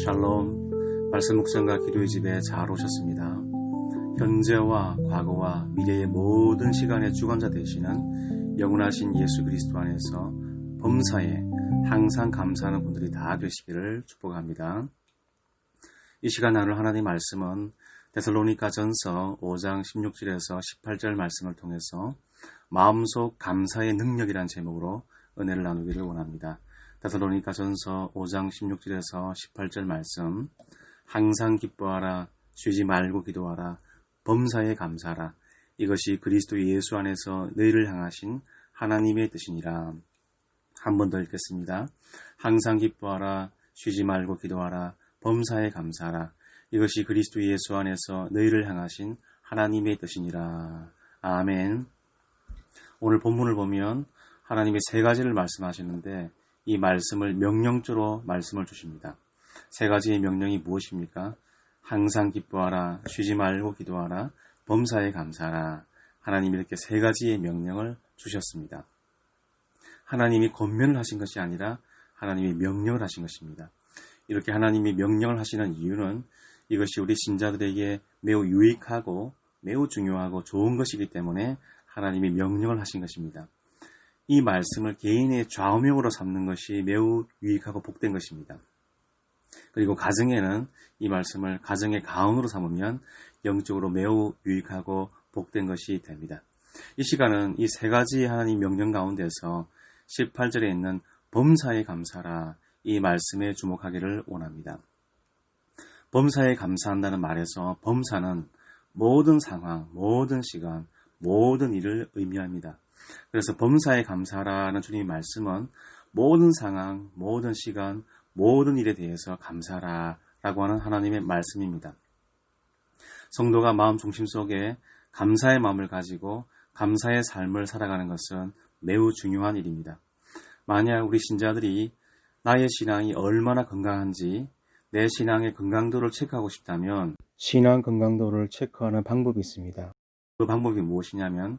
샬롬, 말씀 묵상과 기도의 집에 잘 오셨습니다. 현재와 과거와 미래의 모든 시간의 주관자 되시는 영원하신 예수 그리스도 안에서 범사에 항상 감사하는 분들이 다 되시기를 축복합니다. 이 시간 나눌 하나님 말씀은 데살로니가전서 5장 16절에서 18절 말씀을 통해서 마음속 감사의 능력이라는 제목으로 은혜를 나누기를 원합니다. 데살로니가전서 5장 16절에서 18절 말씀, 항상 기뻐하라, 쉬지 말고 기도하라, 범사에 감사하라. 이것이 그리스도 예수 안에서 너희를 향하신 하나님의 뜻이니라. 한 번 더 읽겠습니다. 항상 기뻐하라, 쉬지 말고 기도하라, 범사에 감사하라. 이것이 그리스도 예수 안에서 너희를 향하신 하나님의 뜻이니라. 아멘. 오늘 본문을 보면 하나님이 세 가지를 말씀하시는데 이 말씀을 명령조로 말씀을 주십니다. 세 가지의 명령이 무엇입니까? 항상 기뻐하라, 쉬지 말고 기도하라, 범사에 감사하라. 하나님이 이렇게 세 가지의 명령을 주셨습니다. 하나님이 권면을 하신 것이 아니라 하나님이 명령을 하신 것입니다. 이렇게 하나님이 명령을 하시는 이유는 이것이 우리 신자들에게 매우 유익하고 매우 중요하고 좋은 것이기 때문에 하나님이 명령을 하신 것입니다. 이 말씀을 개인의 좌우명으로 삼는 것이 매우 유익하고 복된 것입니다. 그리고 가정에는 이 말씀을 가정의 가언으로 삼으면 영적으로 매우 유익하고 복된 것이 됩니다. 이 시간은 이 세 가지 하나님 명령 가운데서 18절에 있는 범사에 감사라, 이 말씀에 주목하기를 원합니다. 범사에 감사한다는 말에서 범사는 모든 상황, 모든 시간, 모든 일을 의미합니다. 그래서 범사에 감사라는 주님의 말씀은 모든 상황, 모든 시간, 모든 일에 대해서 감사라라고 하는 하나님의 말씀입니다. 성도가 마음 중심 속에 감사의 마음을 가지고 감사의 삶을 살아가는 것은 매우 중요한 일입니다. 만약 우리 신자들이 나의 신앙이 얼마나 건강한지 내 신앙의 건강도를 체크하고 싶다면 신앙 건강도를 체크하는 방법이 있습니다. 그 방법이 무엇이냐면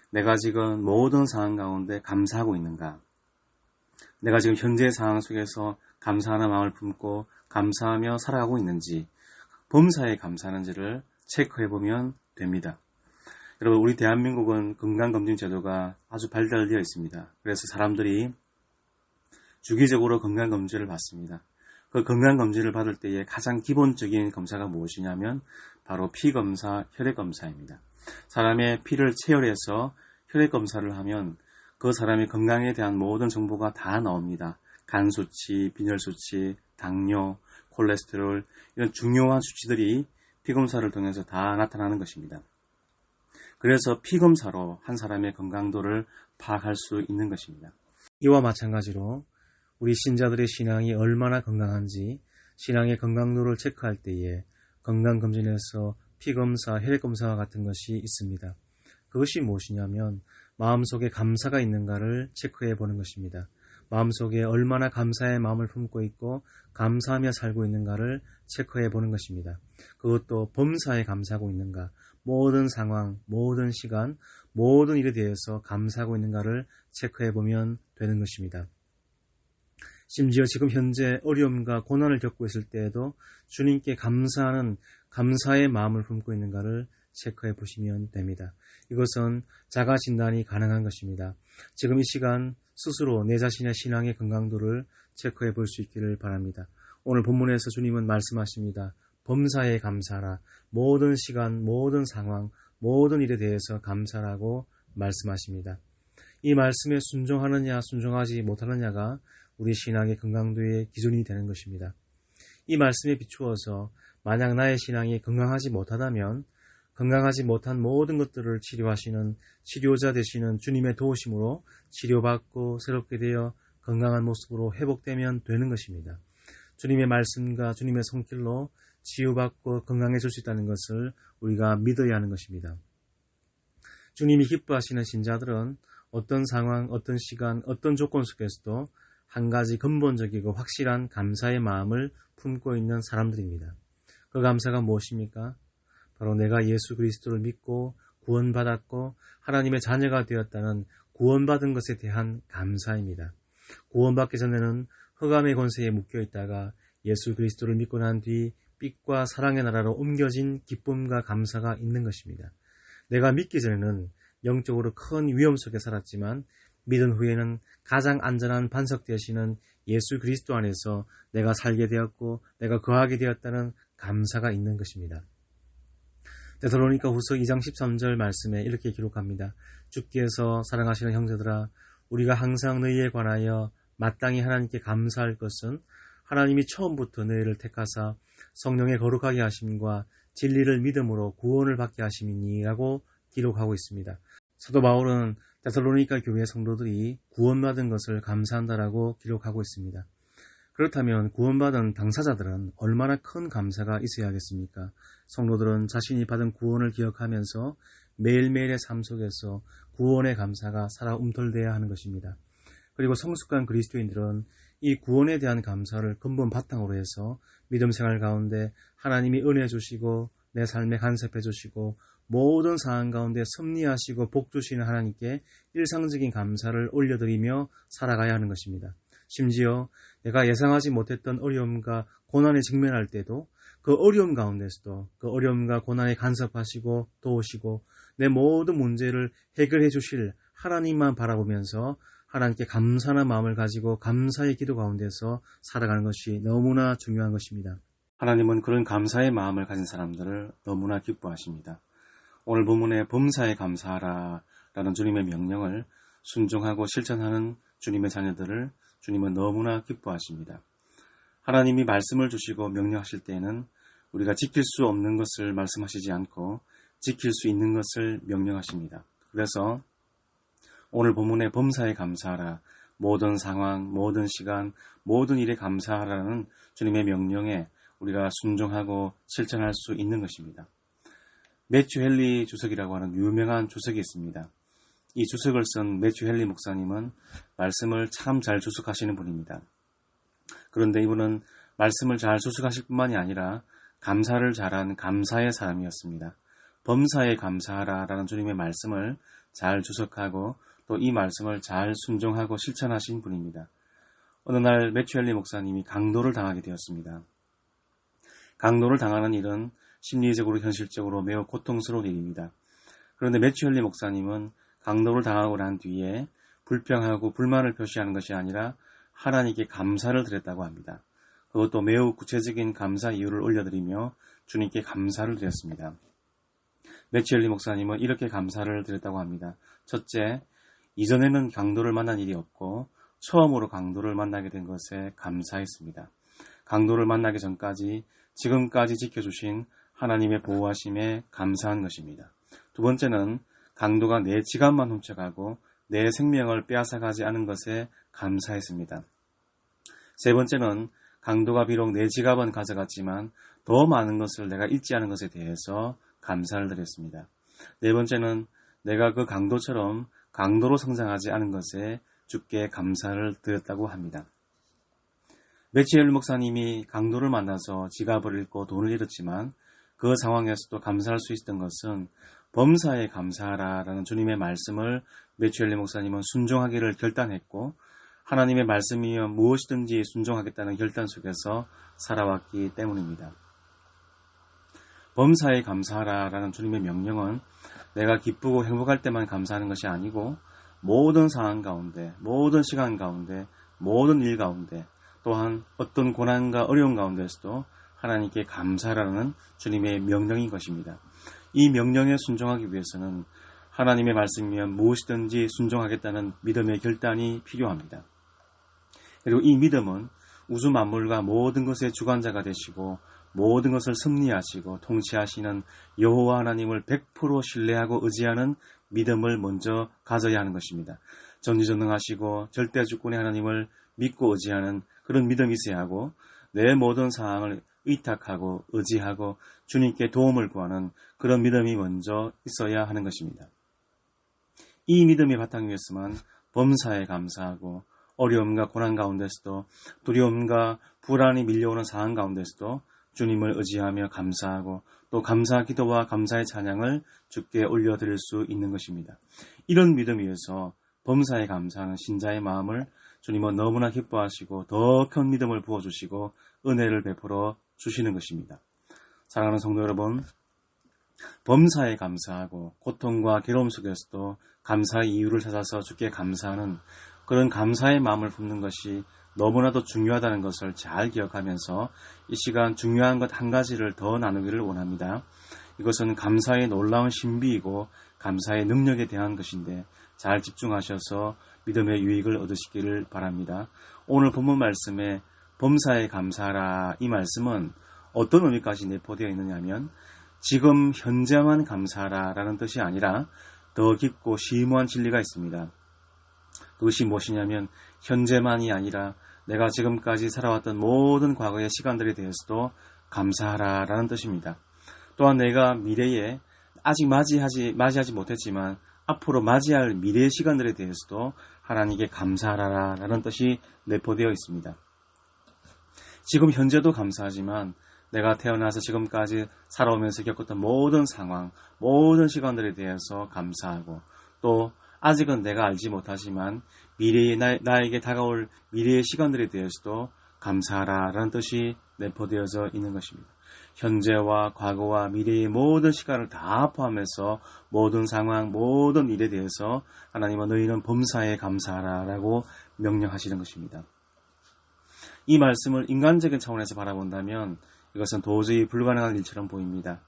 내가 지금 모든 상황 가운데 감사하고 있는가? 내가 지금 현재 상황 속에서 감사하는 마음을 품고 감사하며 살아가고 있는지, 범사에 감사하는지를 체크해보면 됩니다. 여러분, 우리 대한민국은 건강검진 제도가 아주 발달되어 있습니다. 그래서 사람들이 주기적으로 건강검진을 받습니다. 그 건강검진을 받을 때에 가장 기본적인 검사가 무엇이냐면 바로 피검사, 혈액검사입니다. 사람의 피를 체열해서 혈액검사를 하면 그 사람의 건강에 대한 모든 정보가 다 나옵니다. 간수치, 빈혈수치, 당뇨, 콜레스테롤, 이런 중요한 수치들이 피검사를 통해서 다 나타나는 것입니다. 그래서 피검사로 한 사람의 건강도를 파악할 수 있는 것입니다. 이와 마찬가지로 우리 신자들의 신앙이 얼마나 건강한지 신앙의 건강도를 체크할 때에 건강검진에서 피검사, 혈액검사와 같은 것이 있습니다. 그것이 무엇이냐면 마음속에 감사가 있는가를 체크해 보는 것입니다. 마음속에 얼마나 감사의 마음을 품고 있고 감사하며 살고 있는가를 체크해 보는 것입니다. 그것도 범사에 감사하고 있는가, 모든 상황, 모든 시간, 모든 일에 대해서 감사하고 있는가를 체크해 보면 되는 것입니다. 심지어 지금 현재 어려움과 고난을 겪고 있을 때에도 주님께 감사하는 감사의 마음을 품고 있는가를 체크해 보시면 됩니다. 이것은 자가 진단이 가능한 것입니다. 지금 이 시간 스스로 내 자신의 신앙의 건강도를 체크해 볼 수 있기를 바랍니다. 오늘 본문에서 주님은 말씀하십니다. 범사에 감사하라. 모든 시간, 모든 상황, 모든 일에 대해서 감사라고 말씀하십니다. 이 말씀에 순종하느냐 순종하지 못하느냐가 우리 신앙의 건강도의 기준이 되는 것입니다. 이 말씀에 비추어서 만약 나의 신앙이 건강하지 못하다면 건강하지 못한 모든 것들을 치료하시는 치료자 되시는 주님의 도우심으로 치료받고 새롭게 되어 건강한 모습으로 회복되면 되는 것입니다. 주님의 말씀과 주님의 손길로 치유받고 건강해질 수 있다는 것을 우리가 믿어야 하는 것입니다. 주님이 기뻐하시는 신자들은 어떤 상황, 어떤 시간, 어떤 조건 속에서도 한 가지 근본적이고 확실한 감사의 마음을 품고 있는 사람들입니다. 그 감사가 무엇입니까? 바로 내가 예수 그리스도를 믿고 구원받았고 하나님의 자녀가 되었다는 구원받은 것에 대한 감사입니다. 구원받기 전에는 흑암의 권세에 묶여 있다가 예수 그리스도를 믿고 난 뒤 빛과 사랑의 나라로 옮겨진 기쁨과 감사가 있는 것입니다. 내가 믿기 전에는 영적으로 큰 위험 속에 살았지만 믿은 후에는 가장 안전한 반석 되시는 예수 그리스도 안에서 내가 살게 되었고 내가 거하게 되었다는 감사가 있는 것입니다. 데살로니가 후서 2장 13절 말씀에 이렇게 기록합니다. 주께서 사랑하시는 형제들아, 우리가 항상 너희에 관하여 마땅히 하나님께 감사할 것은 하나님이 처음부터 너희를 택하사 성령의 거룩하게 하심과 진리를 믿음으로 구원을 받게 하심이니라고 기록하고 있습니다. 사도 바울은 데살로니가 교회 성도들이 구원받은 것을 감사한다라고 기록하고 있습니다. 그렇다면 구원받은 당사자들은 얼마나 큰 감사가 있어야겠습니까? 성도들은 자신이 받은 구원을 기억하면서 매일매일의 삶 속에서 구원의 감사가 살아 움털대야 하는 것입니다. 그리고 성숙한 그리스도인들은 이 구원에 대한 감사를 근본 바탕으로 해서 믿음 생활 가운데 하나님이 은혜 주시고 내 삶에 간섭해 주시고 모든 상황 가운데 섭리하시고 복 주시는 하나님께 일상적인 감사를 올려드리며 살아가야 하는 것입니다. 심지어 내가 예상하지 못했던 어려움과 고난에 직면할 때도 그 어려움 가운데서도 그 어려움과 고난에 간섭하시고 도우시고 내 모든 문제를 해결해 주실 하나님만 바라보면서 하나님께 감사하는 마음을 가지고 감사의 기도 가운데서 살아가는 것이 너무나 중요한 것입니다. 하나님은 그런 감사의 마음을 가진 사람들을 너무나 기뻐하십니다. 오늘 본문의 범사에 감사하라 라는 주님의 명령을 순종하고 실천하는 주님의 자녀들을 주님은 너무나 기뻐하십니다. 하나님이 말씀을 주시고 명령하실 때에는 우리가 지킬 수 없는 것을 말씀하시지 않고 지킬 수 있는 것을 명령하십니다. 그래서 오늘 본문의 범사에 감사하라, 모든 상황, 모든 시간, 모든 일에 감사하라는 주님의 명령에 우리가 순종하고 실천할 수 있는 것입니다. 매튜 헨리 주석이라고 하는 유명한 주석이 있습니다. 이 주석을 쓴 매튜 헨리 목사님은 말씀을 참 잘 주석하시는 분입니다. 그런데 이분은 말씀을 잘 주석하실 뿐만이 아니라 감사를 잘한 감사의 사람이었습니다. 범사에 감사하라 라는 주님의 말씀을 잘 주석하고 또 이 말씀을 잘 순종하고 실천하신 분입니다. 어느 날 매튜 헨리 목사님이 강도를 당하게 되었습니다. 강도를 당하는 일은 심리적으로 현실적으로 매우 고통스러운 일입니다. 그런데 매튜 헨리 목사님은 강도를 당하고 난 뒤에 불평하고 불만을 표시하는 것이 아니라 하나님께 감사를 드렸다고 합니다. 그것도 매우 구체적인 감사 이유를 올려드리며 주님께 감사를 드렸습니다. 매튜 헨리 목사님은 이렇게 감사를 드렸다고 합니다. 첫째, 이전에는 강도를 만난 일이 없고 처음으로 강도를 만나게 된 것에 감사했습니다. 강도를 만나기 전까지 지금까지 지켜주신 하나님의 보호하심에 감사한 것입니다. 두 번째는 강도가 내 지갑만 훔쳐가고 내 생명을 빼앗아가지 않은 것에 감사했습니다. 세 번째는 강도가 비록 내 지갑은 가져갔지만 더 많은 것을 내가 잊지 않은 것에 대해서 감사를 드렸습니다. 네 번째는 내가 그 강도처럼 강도로 성장하지 않은 것에 주께 감사를 드렸다고 합니다. 매튜 헨리 목사님이 강도를 만나서 지갑을 잃고 돈을 잃었지만 그 상황에서도 감사할 수 있었던 것은 범사에 감사하라 라는 주님의 말씀을 매튜 헨리 목사님은 순종하기를 결단했고 하나님의 말씀이여 무엇이든지 순종하겠다는 결단 속에서 살아왔기 때문입니다. 범사에 감사하라 라는 주님의 명령은 내가 기쁘고 행복할 때만 감사하는 것이 아니고 모든 상황 가운데, 모든 시간 가운데, 모든 일 가운데 또한 어떤 고난과 어려움 가운데서도 하나님께 감사하라는 주님의 명령인 것입니다. 이 명령에 순종하기 위해서는 하나님의 말씀이면 무엇이든지 순종하겠다는 믿음의 결단이 필요합니다. 그리고 이 믿음은 우주 만물과 모든 것의 주관자가 되시고 모든 것을 섭리하시고 통치하시는 여호와 하나님을 100% 신뢰하고 의지하는 믿음을 먼저 가져야 하는 것입니다. 전지전능하시고 절대주권의 하나님을 믿고 의지하는 그런 믿음이 있어야 하고 내 모든 상황을 의탁하고 의지하고 주님께 도움을 구하는 그런 믿음이 먼저 있어야 하는 것입니다. 이 믿음이 바탕 위에서만 범사에 감사하고 어려움과 고난 가운데서도 두려움과 불안이 밀려오는 상황 가운데서도 주님을 의지하며 감사하고 또 감사 기도와 감사의 찬양을 주께 올려드릴 수 있는 것입니다. 이런 믿음 위에서 범사에 감사하는 신자의 마음을 주님은 너무나 기뻐하시고 더 큰 믿음을 부어주시고 은혜를 베풀어 주시는 것입니다. 사랑하는 성도 여러분, 범사에 감사하고 고통과 괴로움 속에서도 감사의 이유를 찾아서 주께 감사하는 그런 감사의 마음을 품는 것이 너무나도 중요하다는 것을 잘 기억하면서 이 시간 중요한 것 한 가지를 더 나누기를 원합니다. 이것은 감사의 놀라운 신비이고 감사의 능력에 대한 것인데 잘 집중하셔서 믿음의 유익을 얻으시기를 바랍니다. 오늘 본문 말씀에 범사에 감사하라 이 말씀은 어떤 의미까지 내포되어 있느냐면 지금 현재만 감사하라 라는 뜻이 아니라 더 깊고 심오한 진리가 있습니다. 그것이 무엇이냐면 현재만이 아니라 내가 지금까지 살아왔던 모든 과거의 시간들에 대해서도 감사하라 라는 뜻입니다. 또한 내가 미래에 아직 맞이하지 못했지만 앞으로 맞이할 미래의 시간들에 대해서도 하나님께 감사하라 라는 뜻이 내포되어 있습니다. 지금 현재도 감사하지만 내가 태어나서 지금까지 살아오면서 겪었던 모든 상황, 모든 시간들에 대해서 감사하고 또 아직은 내가 알지 못하지만 미래에 나에게 다가올 미래의 시간들에 대해서도 감사하라 라는 뜻이 내포되어져 있는 것입니다. 현재와 과거와 미래의 모든 시간을 다 포함해서 모든 상황, 모든 일에 대해서 하나님은 너희는 범사에 감사하라 라고 명령하시는 것입니다. 이 말씀을 인간적인 차원에서 바라본다면 이것은 도저히 불가능한 일처럼 보입니다.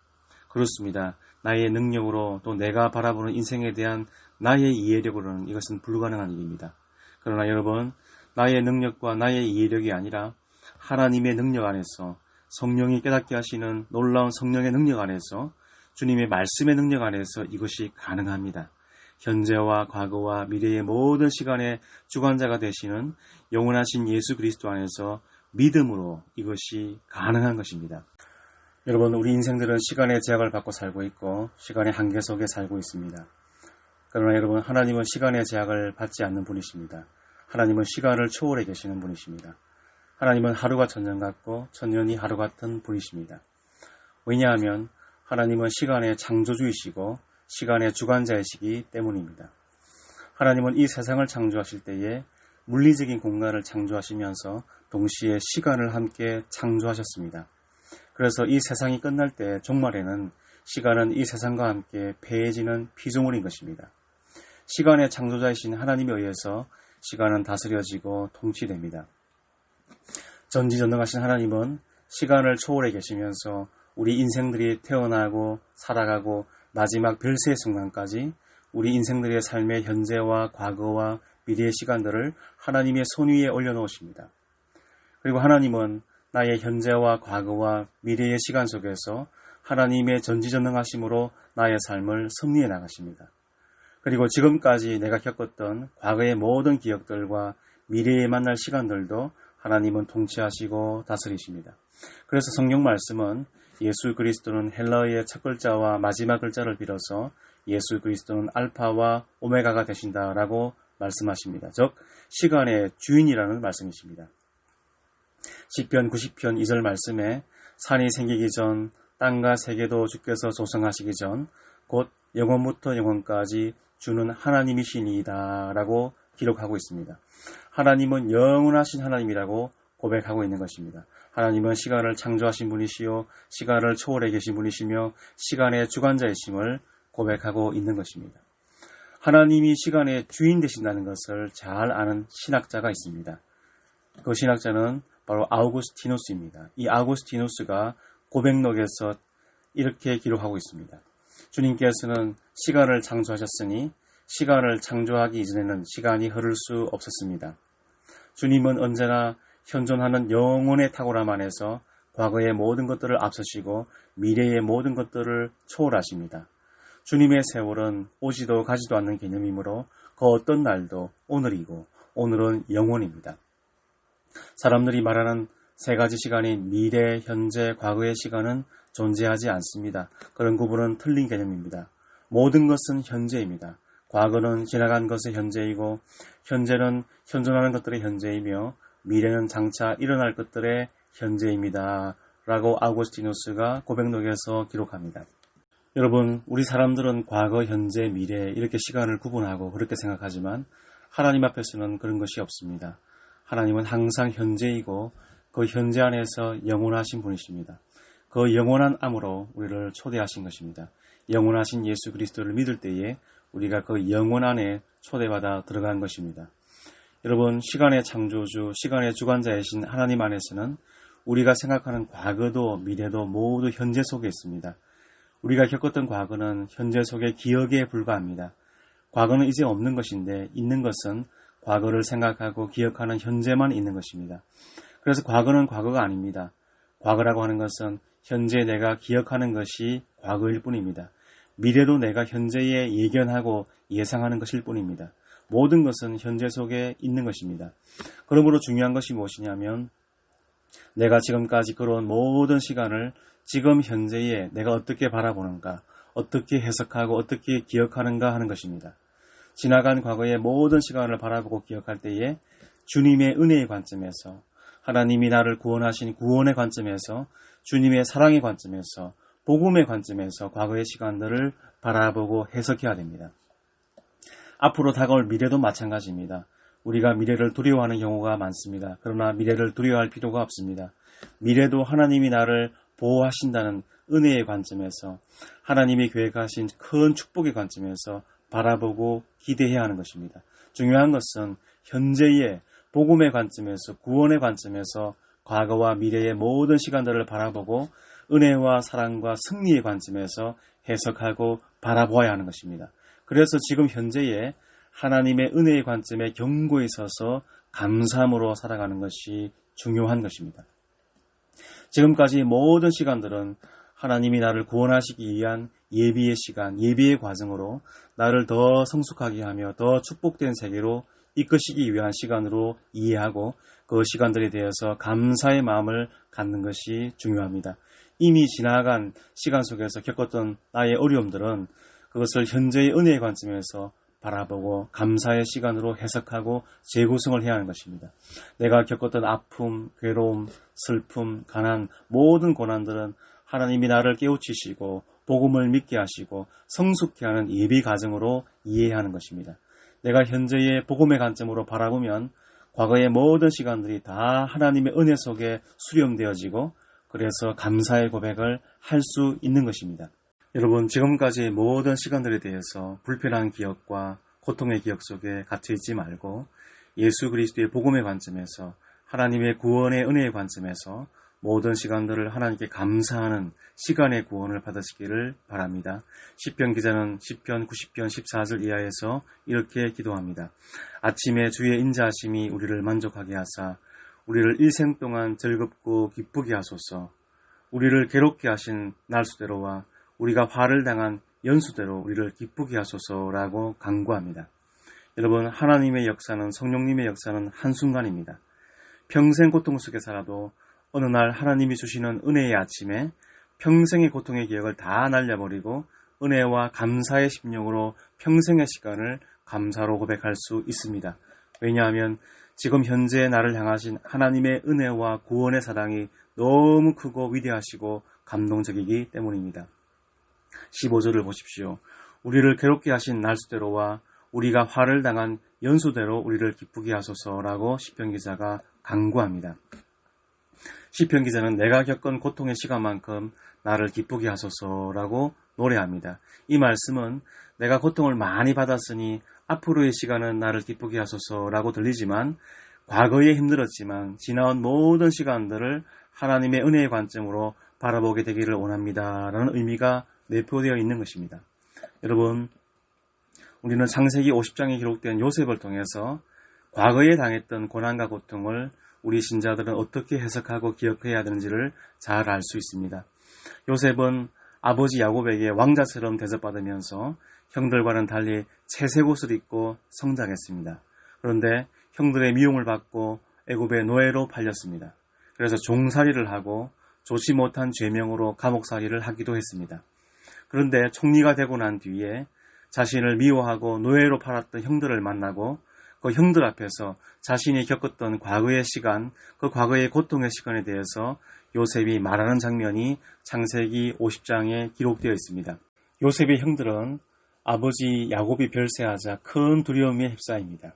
그렇습니다. 나의 능력으로 또 내가 바라보는 인생에 대한 나의 이해력으로는 이것은 불가능한 일입니다. 그러나 여러분, 나의 능력과 나의 이해력이 아니라 하나님의 능력 안에서 성령이 깨닫게 하시는 놀라운 성령의 능력 안에서 주님의 말씀의 능력 안에서 이것이 가능합니다. 현재와 과거와 미래의 모든 시간의 주관자가 되시는 영원하신 예수 그리스도 안에서 믿음으로 이것이 가능한 것입니다. 여러분, 우리 인생들은 시간의 제약을 받고 살고 있고 시간의 한계 속에 살고 있습니다. 그러나 여러분, 하나님은 시간의 제약을 받지 않는 분이십니다. 하나님은 시간을 초월해 계시는 분이십니다. 하나님은 하루가 천년 같고 천년이 하루 같은 분이십니다. 왜냐하면 하나님은 시간의 창조주이시고 시간의 주관자이시기 때문입니다. 하나님은 이 세상을 창조하실 때에 물리적인 공간을 창조하시면서 동시에 시간을 함께 창조하셨습니다. 그래서 이 세상이 끝날 때 종말에는 시간은 이 세상과 함께 패해지는 피조물인 것입니다. 시간의 창조자이신 하나님에 의해서 시간은 다스려지고 통치됩니다. 전지전능하신 하나님은 시간을 초월해 계시면서 우리 인생들이 태어나고 살아가고 마지막 별세의 순간까지 우리 인생들의 삶의 현재와 과거와 미래의 시간들을 하나님의 손 위에 올려놓으십니다. 그리고 하나님은 나의 현재와 과거와 미래의 시간 속에서 하나님의 전지전능하심으로 나의 삶을 섭리해 나가십니다. 그리고 지금까지 내가 겪었던 과거의 모든 기억들과 미래에 만날 시간들도 하나님은 통치하시고 다스리십니다. 그래서 성경 말씀은 예수 그리스도는 헬라어의 첫 글자와 마지막 글자를 빌어서 예수 그리스도는 알파와 오메가가 되신다라고 말씀하십니다. 즉 시간의 주인이라는 말씀이십니다. 시편 90편 2절 말씀에 산이 생기기 전 땅과 세계도 주께서 조성하시기 전 곧 영원부터 영원까지 주는 하나님이시니이다 라고 기록하고 있습니다. 하나님은 영원하신 하나님이라고 고백하고 있는 것입니다. 하나님은 시간을 창조하신 분이시요 시간을 초월해 계신 분이시며 시간의 주관자이심을 고백하고 있는 것입니다. 하나님이 시간의 주인 되신다는 것을 잘 아는 신학자가 있습니다. 그 신학자는 바로 아우구스티누스입니다. 이 아우구스티누스가 고백록에서 이렇게 기록하고 있습니다. 주님께서는 시간을 창조하셨으니 시간을 창조하기 이전에는 시간이 흐를 수 없었습니다. 주님은 언제나 현존하는 영혼의 탁월함 안에서 과거의 모든 것들을 앞서시고 미래의 모든 것들을 초월하십니다. 주님의 세월은 오지도 가지도 않는 개념이므로 그 어떤 날도 오늘이고 오늘은 영원입니다. 사람들이 말하는 세 가지 시간인 미래, 현재, 과거의 시간은 존재하지 않습니다. 그런 구분은 틀린 개념입니다. 모든 것은 현재입니다. 과거는 지나간 것의 현재이고 현재는 현존하는 것들의 현재이며 미래는 장차 일어날 것들의 현재입니다. 라고 아우구스티누스가 고백록에서 기록합니다. 여러분, 우리 사람들은 과거, 현재, 미래 이렇게 시간을 구분하고 그렇게 생각하지만 하나님 앞에서는 그런 것이 없습니다. 하나님은 항상 현재이고 그 현재 안에서 영원하신 분이십니다. 그 영원한 암으로 우리를 초대하신 것입니다. 영원하신 예수 그리스도를 믿을 때에 우리가 그 영원 안에 초대받아 들어간 것입니다. 여러분, 시간의 창조주, 시간의 주관자이신 하나님 안에서는 우리가 생각하는 과거도 미래도 모두 현재 속에 있습니다. 우리가 겪었던 과거는 현재 속의 기억에 불과합니다. 과거는 이제 없는 것인데 있는 것은 과거를 생각하고 기억하는 현재만 있는 것입니다. 그래서 과거는 과거가 아닙니다. 과거라고 하는 것은 현재 내가 기억하는 것이 과거일 뿐입니다. 미래도 내가 현재에 예견하고 예상하는 것일 뿐입니다. 모든 것은 현재 속에 있는 것입니다. 그러므로 중요한 것이 무엇이냐면 내가 지금까지 걸어온 모든 시간을 지금 현재에 내가 어떻게 바라보는가, 어떻게 해석하고 어떻게 기억하는가 하는 것입니다. 지나간 과거의 모든 시간을 바라보고 기억할 때에 주님의 은혜의 관점에서, 하나님이 나를 구원하신 구원의 관점에서, 주님의 사랑의 관점에서, 복음의 관점에서 과거의 시간들을 바라보고 해석해야 됩니다. 앞으로 다가올 미래도 마찬가지입니다. 우리가 미래를 두려워하는 경우가 많습니다. 그러나 미래를 두려워할 필요가 없습니다. 미래도 하나님이 나를 보호하신다는 은혜의 관점에서, 하나님이 계획하신 큰 축복의 관점에서 바라보고 기대해야 하는 것입니다. 중요한 것은 현재의 복음의 관점에서, 구원의 관점에서 과거와 미래의 모든 시간들을 바라보고 은혜와 사랑과 승리의 관점에서 해석하고 바라보아야 하는 것입니다. 그래서 지금 현재에 하나님의 은혜의 관점에 경고에 있어서 감사함으로 살아가는 것이 중요한 것입니다. 지금까지 모든 시간들은 하나님이 나를 구원하시기 위한 예비의 시간, 예비의 과정으로 나를 더 성숙하게 하며 더 축복된 세계로 이끄시기 위한 시간으로 이해하고 그 시간들에 대해서 감사의 마음을 갖는 것이 중요합니다. 이미 지나간 시간 속에서 겪었던 나의 어려움들은 그것을 현재의 은혜의 관점에서 바라보고 감사의 시간으로 해석하고 재구성을 해야 하는 것입니다. 내가 겪었던 아픔, 괴로움, 슬픔, 가난, 모든 고난들은 하나님이 나를 깨우치시고 복음을 믿게 하시고 성숙케 하는 예비 과정으로 이해하는 것입니다. 내가 현재의 복음의 관점으로 바라보면 과거의 모든 시간들이 다 하나님의 은혜 속에 수렴되어지고 그래서 감사의 고백을 할 수 있는 것입니다. 여러분, 지금까지 모든 시간들에 대해서 불편한 기억과 고통의 기억 속에 갇혀있지 말고 예수 그리스도의 복음의 관점에서, 하나님의 구원의 은혜의 관점에서 모든 시간들을 하나님께 감사하는 시간의 구원을 받으시기를 바랍니다. 시편 기자는 시편 90편 14절 이하에서 이렇게 기도합니다. 아침에 주의 인자하심이 우리를 만족하게 하사 우리를 일생 동안 즐겁고 기쁘게 하소서. 우리를 괴롭게 하신 날수대로와 우리가 화를 당한 연수대로 우리를 기쁘게 하소서라고 간구합니다. 여러분, 하나님의 역사는, 성령님의 역사는 한순간입니다. 평생 고통 속에 살아도 어느 날 하나님이 주시는 은혜의 아침에 평생의 고통의 기억을 다 날려버리고 은혜와 감사의 심령으로 평생의 시간을 감사로 고백할 수 있습니다. 왜냐하면 지금 현재 나를 향하신 하나님의 은혜와 구원의 사랑이 너무 크고 위대하시고 감동적이기 때문입니다. 15절을 보십시오. 우리를 괴롭게 하신 날수대로와 우리가 화를 당한 연수대로 우리를 기쁘게 하소서라고 시편 기자가 간구합니다. 시편 기자는 내가 겪은 고통의 시간만큼 나를 기쁘게 하소서라고 노래합니다. 이 말씀은 내가 고통을 많이 받았으니 앞으로의 시간은 나를 기쁘게 하소서라고 들리지만 과거에 힘들었지만 지나온 모든 시간들을 하나님의 은혜의 관점으로 바라보게 되기를 원합니다라는 의미가 내포되어 있는 것입니다. 여러분, 우리는 창세기 50장에 기록된 요셉을 통해서 과거에 당했던 고난과 고통을 우리 신자들은 어떻게 해석하고 기억해야 되는지를 잘 알 수 있습니다. 요셉은 아버지 야곱에게 왕자처럼 대접받으면서 형들과는 달리 채색 옷을 입고 성장했습니다. 그런데 형들의 미움을 받고 애굽의 노예로 팔렸습니다. 그래서 종살이를 하고 좋지 못한 죄명으로 감옥살이를 하기도 했습니다. 그런데 총리가 되고 난 뒤에 자신을 미워하고 노예로 팔았던 형들을 만나고 그 형들 앞에서 자신이 겪었던 과거의 시간, 그 과거의 고통의 시간에 대해서 요셉이 말하는 장면이 창세기 50장에 기록되어 있습니다. 요셉의 형들은 아버지 야곱이 별세하자 큰 두려움에 휩싸입니다.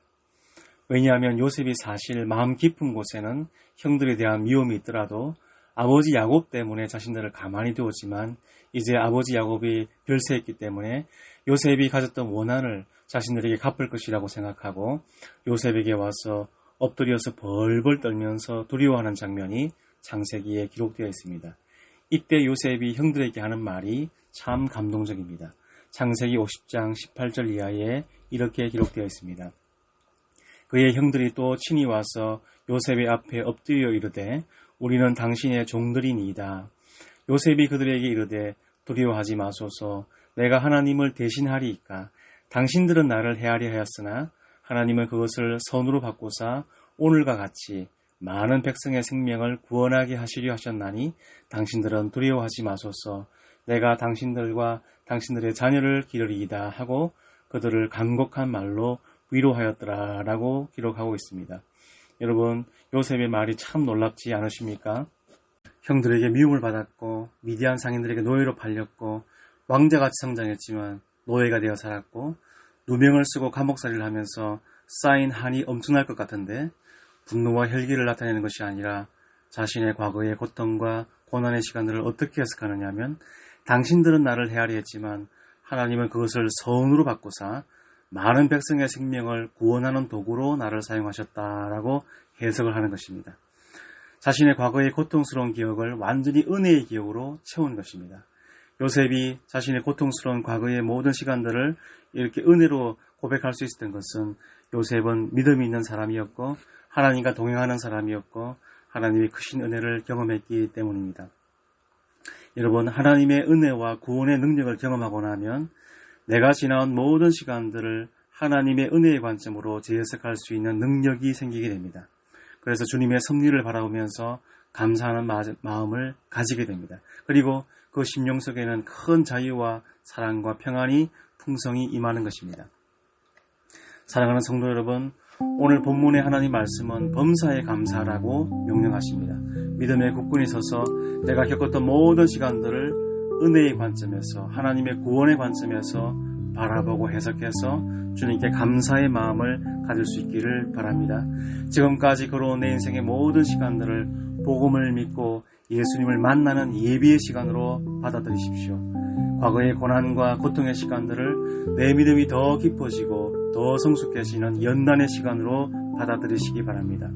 왜냐하면 요셉이 사실 마음 깊은 곳에는 형들에 대한 미움이 있더라도 아버지 야곱 때문에 자신들을 가만히 두었지만 이제 아버지 야곱이 별세했기 때문에 요셉이 가졌던 원한을 자신들에게 갚을 것이라고 생각하고 요셉에게 와서 엎드려서 벌벌 떨면서 두려워하는 장면이 창세기에 기록되어 있습니다. 이때 요셉이 형들에게 하는 말이 참 감동적입니다. 창세기 50장 18절 이하에 이렇게 기록되어 있습니다. 그의 형들이 또 친히 와서 요셉의 앞에 엎드려 이르되 우리는 당신의 종들이니이다. 요셉이 그들에게 이르되 두려워하지 마소서. 내가 하나님을 대신하리이까. 당신들은 나를 해하려 하였으나 하나님은 그것을 선으로 바꾸사 오늘과 같이 많은 백성의 생명을 구원하게 하시려 하셨나니 당신들은 두려워하지 마소서. 내가 당신들과 당신들의 자녀를 기르리이다 하고 그들을 간곡한 말로 위로하였더라 라고 기록하고 있습니다. 여러분, 요셉의 말이 참 놀랍지 않으십니까? 형들에게 미움을 받았고 미디안 상인들에게 노예로 팔렸고 왕자같이 성장했지만 노예가 되어 살았고 누명을 쓰고 감옥살이를 하면서 쌓인 한이 엄청날 것 같은데 분노와 혈기를 나타내는 것이 아니라 자신의 과거의 고통과 고난의 시간들을 어떻게 해석하느냐 하면 당신들은 나를 헤아려 했지만 하나님은 그것을 선으로 바꾸사 많은 백성의 생명을 구원하는 도구로 나를 사용하셨다라고 해석을 하는 것입니다. 자신의 과거의 고통스러운 기억을 완전히 은혜의 기억으로 채운 것입니다. 요셉이 자신의 고통스러운 과거의 모든 시간들을 이렇게 은혜로 고백할 수 있었던 것은 요셉은 믿음이 있는 사람이었고 하나님과 동행하는 사람이었고 하나님의 크신 은혜를 경험했기 때문입니다. 여러분, 하나님의 은혜와 구원의 능력을 경험하고 나면 내가 지나온 모든 시간들을 하나님의 은혜의 관점으로 재해석할 수 있는 능력이 생기게 됩니다. 그래서 주님의 섭리를 바라보면서 감사하는 마음을 가지게 됩니다. 그리고 그 심령 속에는 큰 자유와 사랑과 평안이 풍성히 임하는 것입니다. 사랑하는 성도 여러분, 오늘 본문의 하나님 말씀은 범사에 감사라고 명령하십니다. 믿음의 국군이 서서 내가 겪었던 모든 시간들을 은혜의 관점에서 하나님의 구원의 관점에서 바라보고 해석해서 주님께 감사의 마음을 가질 수 있기를 바랍니다. 지금까지 걸어온 내 인생의 모든 시간들을 복음을 믿고 예수님을 만나는 예비의 시간으로 받아들이십시오. 과거의 고난과 고통의 시간들을 내 믿음이 더 깊어지고 더 성숙해지는 연단의 시간으로 받아들이시기 바랍니다.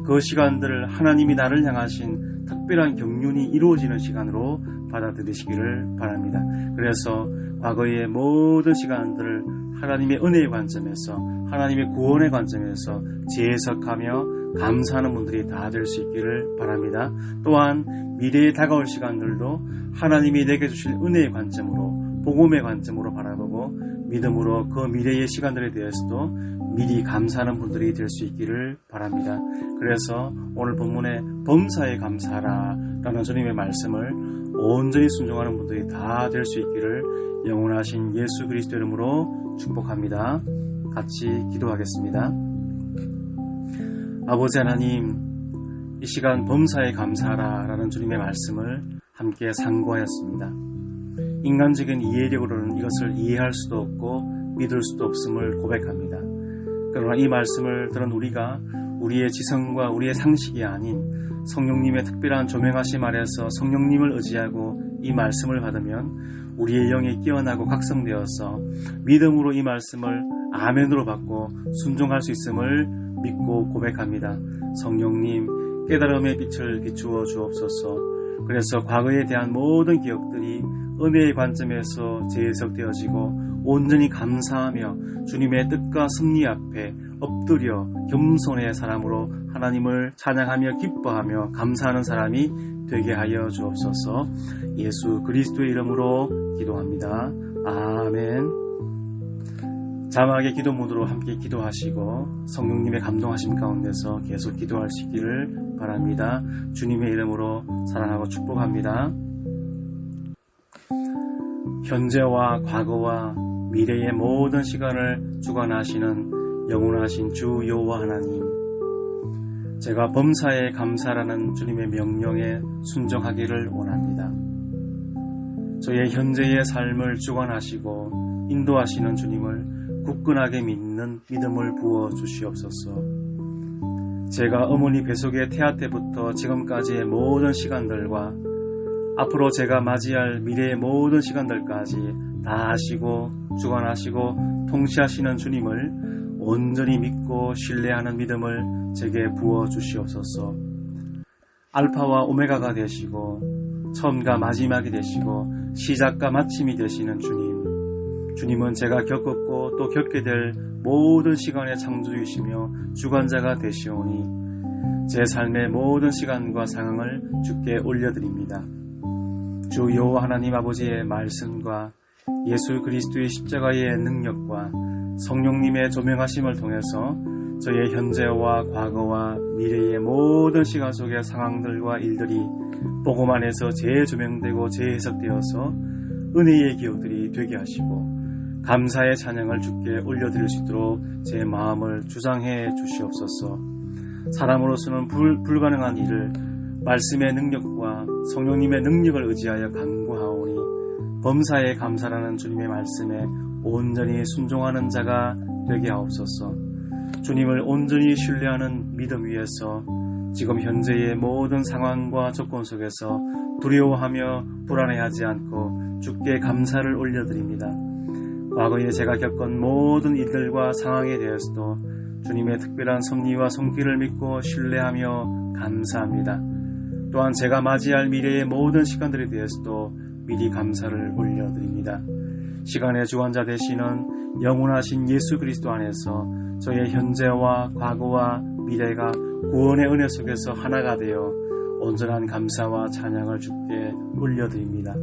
그 시간들을 하나님이 나를 향하신 특별한 경륜이 이루어지는 시간으로 받아들이시기를 바랍니다. 그래서 과거의 모든 시간들을 하나님의 은혜의 관점에서 하나님의 구원의 관점에서 재해석하며 감사하는 분들이 다 될 수 있기를 바랍니다. 또한 미래에 다가올 시간들도 하나님이 내게 주실 은혜의 관점으로 복음의 관점으로 바라보고 믿음으로 그 미래의 시간들에 대해서도 미리 감사하는 분들이 될 수 있기를 바랍니다. 그래서 오늘 본문에 범사에 감사하라 라는 주님의 말씀을 온전히 순종하는 분들이 다 될 수 있기를 영원하신 예수 그리스도 이름으로 축복합니다. 같이 기도하겠습니다. 아버지 하나님, 이 시간 범사에 감사하라 라는 주님의 말씀을 함께 상고하였습니다. 인간적인 이해력으로는 이것을 이해할 수도 없고 믿을 수도 없음을 고백합니다. 그러나 이 말씀을 들은 우리가 우리의 지성과 우리의 상식이 아닌 성령님의 특별한 조명하심 아래서 성령님을 의지하고 이 말씀을 받으면 우리의 영이 깨어나고 각성되어서 믿음으로 이 말씀을 아멘으로 받고 순종할 수 있음을 믿고 고백합니다. 성령님, 깨달음의 빛을 비추어 주옵소서. 그래서 과거에 대한 모든 기억들이 은혜의 관점에서 재해석되어지고 온전히 감사하며 주님의 뜻과 섭리 앞에 엎드려 겸손의 사람으로 하나님을 찬양하며 기뻐하며 감사하는 사람이 되게 하여 주옵소서. 예수 그리스도의 이름으로 기도합니다. 아멘. 자막의 기도 모드로 함께 기도하시고 성령님의 감동하심 가운데서 계속 기도할 수 있기를 바랍니다. 주님의 이름으로 사랑하고 축복합니다. 현재와 과거와 미래의 모든 시간을 주관하시는 영원하신 주 여호와 하나님, 제가 범사에 감사라는 주님의 명령에 순종하기를 원합니다. 저의 현재의 삶을 주관하시고 인도하시는 주님을 굳건하게 믿는 믿음을 부어 주시옵소서. 제가 어머니 뱃속의 태아 때부터 지금까지의 모든 시간들과 앞으로 제가 맞이할 미래의 모든 시간들까지 다 아시고 주관하시고 통치하시는 주님을 온전히 믿고 신뢰하는 믿음을 제게 부어 주시옵소서. 알파와 오메가가 되시고 처음과 마지막이 되시고 시작과 마침이 되시는 주님은 제가 겪었고 또 겪게 될 모든 시간의 창조주이시며 주관자가 되시오니 제 삶의 모든 시간과 상황을 주께 올려드립니다. 주 여호와 하나님 아버지의 말씀과 예수 그리스도의 십자가의 능력과 성령님의 조명하심을 통해서 저의 현재와 과거와 미래의 모든 시간 속의 상황들과 일들이 복음 안에서 재조명되고 재해석되어서 은혜의 기억들이 되게 하시고 감사의 찬양을 주께 올려드릴 수 있도록 제 마음을 주장해 주시옵소서. 사람으로서는 불가능한 일을 말씀의 능력과 성령님의 능력을 의지하여 간구하오니 범사에 감사라는 주님의 말씀에 온전히 순종하는 자가 되게 하옵소서. 주님을 온전히 신뢰하는 믿음 위에서 지금 현재의 모든 상황과 조건 속에서 두려워하며 불안해하지 않고 주께 감사를 올려드립니다. 과거에 제가 겪은 모든 일들과 상황에 대해서도 주님의 특별한 섭리와 손길을 믿고 신뢰하며 감사합니다. 또한 제가 맞이할 미래의 모든 시간들에 대해서도 미리 감사를 올려드립니다. 시간의 주관자 되시는 영원하신 예수 그리스도 안에서 저의 현재와 과거와 미래가 구원의 은혜 속에서 하나가 되어 온전한 감사와 찬양을 주께 올려드립니다.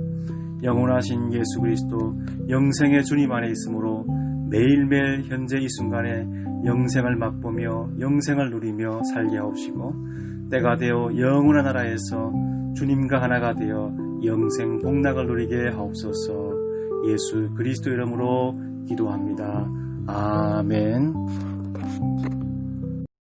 영원하신 예수 그리스도 영생의 주님 안에 있으므로 매일매일 현재 이 순간에 영생을 맛보며 영생을 누리며 살게 하옵시고 때가 되어 영원한 나라에서 주님과 하나가 되어 영생 복락을 누리게 하옵소서. 예수 그리스도 이름으로 기도합니다. 아멘.